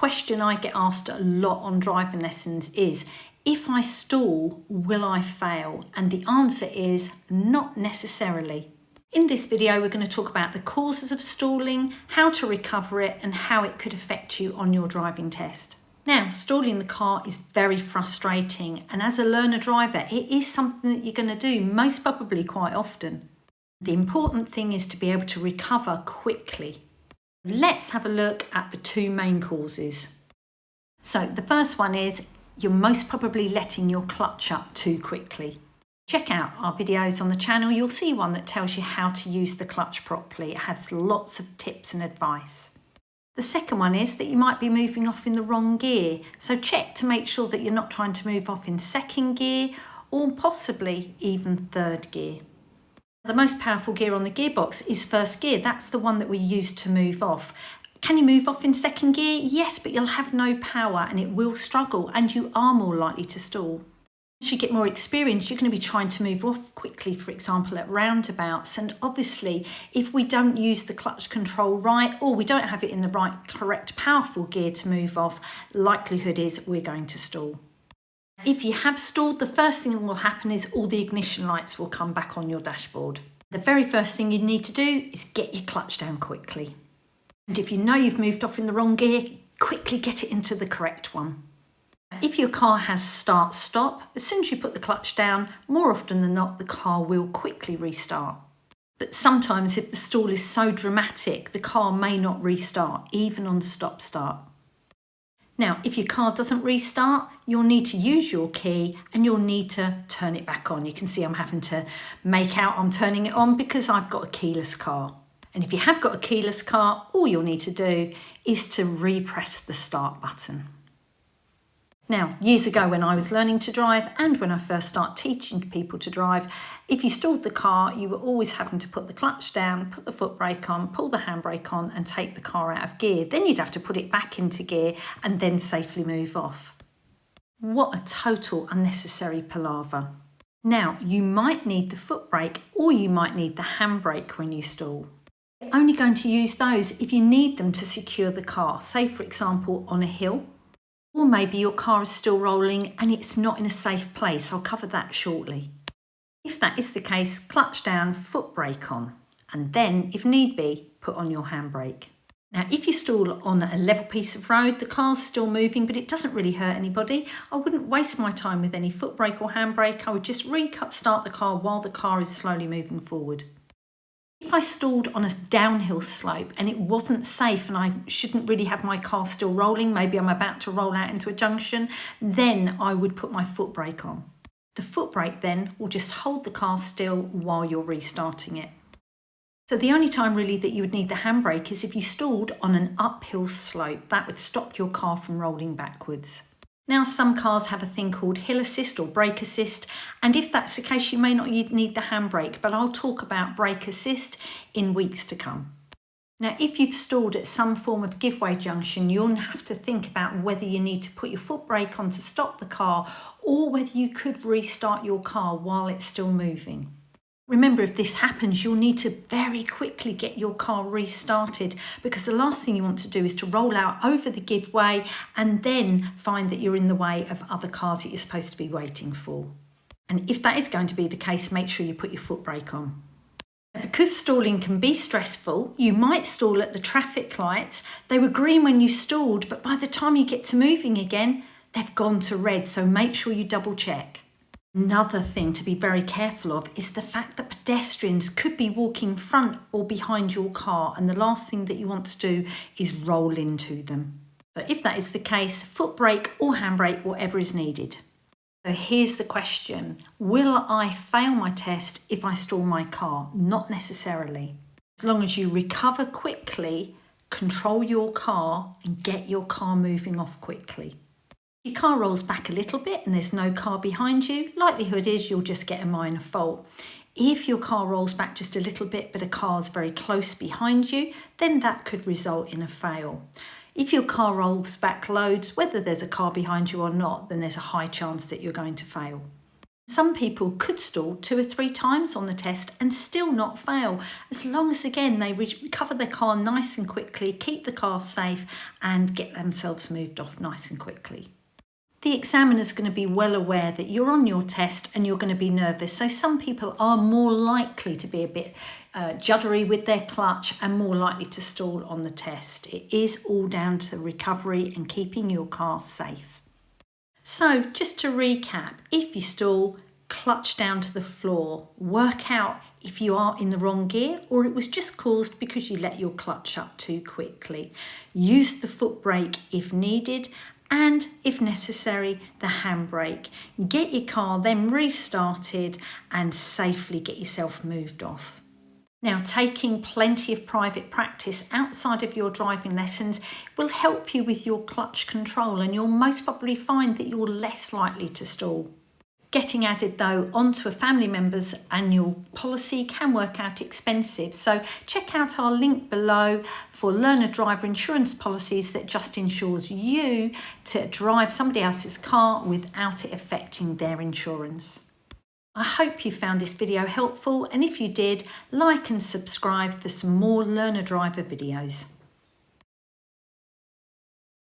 question I get asked a lot on driving lessons is, if I stall, will I fail? And the answer is not necessarily. In this video, we're going to talk about the causes of stalling, how to recover it, and how it could affect you on your driving test. Now, stalling the car is very frustrating, and as a learner driver, it is something that you're going to do most probably quite often. The important thing is to be able to recover quickly. Let's have a look at the two main causes. So the first one is you're most probably letting your clutch up too quickly. Check out our videos on the channel. You'll see one that tells you how to use the clutch properly. It has lots of tips and advice. The second one is that you might be moving off in the wrong gear. So check to make sure that you're not trying to move off in second gear or possibly even third gear. The most powerful gear on the gearbox is first gear. That's the one that we use to move off. Can you move off in second gear? Yes, but you'll have no power and it will struggle and you are more likely to stall. As you get more experience, you're going to be trying to move off quickly, for example, at roundabouts. And obviously, if we don't use the clutch control right, or we don't have it in the right, correct, powerful gear to move off, likelihood is we're going to stall. If you have stalled, the first thing that will happen is all the ignition lights will come back on your dashboard. The very first thing you need to do is get your clutch down quickly. And if you know you've moved off in the wrong gear, quickly get it into the correct one. If your car has start-stop, as soon as you put the clutch down, more often than not, the car will quickly restart. But sometimes if the stall is so dramatic, the car may not restart, even on stop-start. Now, if your car doesn't restart, you'll need to use your key and you'll need to turn it back on. You can see I'm having to make out I'm turning it on because I've got a keyless car. And if you have got a keyless car, all you'll need to do is to repress the start button. Now, years ago when I was learning to drive and when I first started teaching people to drive, if you stalled the car, you were always having to put the clutch down, put the foot brake on, pull the handbrake on and take the car out of gear. Then you'd have to put it back into gear and then safely move off. What a total unnecessary palaver. Now, you might need the foot brake or you might need the handbrake when you stall. You're only going to use those if you need them to secure the car, say for example on a hill. Or maybe your car is still rolling and it's not in a safe place. I'll cover that shortly. If that is the case, clutch down, foot brake on, and then, if need be, put on your handbrake. Now, if you stall on a level piece of road, the car's still moving, but it doesn't really hurt anybody. I wouldn't waste my time with any foot brake or handbrake. I would just start the car while the car is slowly moving forward. If I stalled on a downhill slope and it wasn't safe and I shouldn't really have my car still rolling, maybe I'm about to roll out into a junction, then I would put my foot brake on. The foot brake then will just hold the car still while you're restarting it. So the only time really that you would need the handbrake is if you stalled on an uphill slope. That would stop your car from rolling backwards. Now, some cars have a thing called hill assist or brake assist, and if that's the case, you may not need the handbrake, but I'll talk about brake assist in weeks to come. Now, if you've stalled at some form of giveaway junction, you'll have to think about whether you need to put your foot brake on to stop the car or whether you could restart your car while it's still moving. Remember, if this happens, you'll need to very quickly get your car restarted because the last thing you want to do is to roll out over the giveaway and then find that you're in the way of other cars that you're supposed to be waiting for. And if that is going to be the case, make sure you put your foot brake on. Because stalling can be stressful, you might stall at the traffic lights. They were green when you stalled, but by the time you get to moving again, they've gone to red, so make sure you double check. Another thing to be very careful of is the fact that pedestrians could be walking front or behind your car, and the last thing that you want to do is roll into them. So if that is the case, foot brake or handbrake, whatever is needed. So here's the question. Will I fail my test if I stall my car? Not necessarily. As long as you recover quickly, control your car and get your car moving off quickly. If your car rolls back a little bit and there's no car behind you, likelihood is you'll just get a minor fault. If your car rolls back just a little bit but a car's very close behind you, then that could result in a fail. If your car rolls back loads, whether there's a car behind you or not, then there's a high chance that you're going to fail. Some people could stall 2 or 3 times on the test and still not fail, as long as again they recover their car nice and quickly, keep the car safe and get themselves moved off nice and quickly. The examiner's going to be well aware that you're on your test and you're going to be nervous, so some people are more likely to be a bit juddery with their clutch and more likely to stall on the test. It is all down to recovery and keeping your car safe. So just to recap, if you stall, clutch down to the floor, work out if you are in the wrong gear or it was just caused because you let your clutch up too quickly. Use the foot brake if needed and, if necessary, the handbrake. Get your car then restarted and safely get yourself moved off. Now, taking plenty of private practice outside of your driving lessons will help you with your clutch control and you'll most probably find that you're less likely to stall. Getting added though onto a family member's annual policy can work out expensive, so check out our link below for learner driver insurance policies that just insures you to drive somebody else's car without it affecting their insurance. I hope you found this video helpful, and if you did, like and subscribe for some more learner driver videos.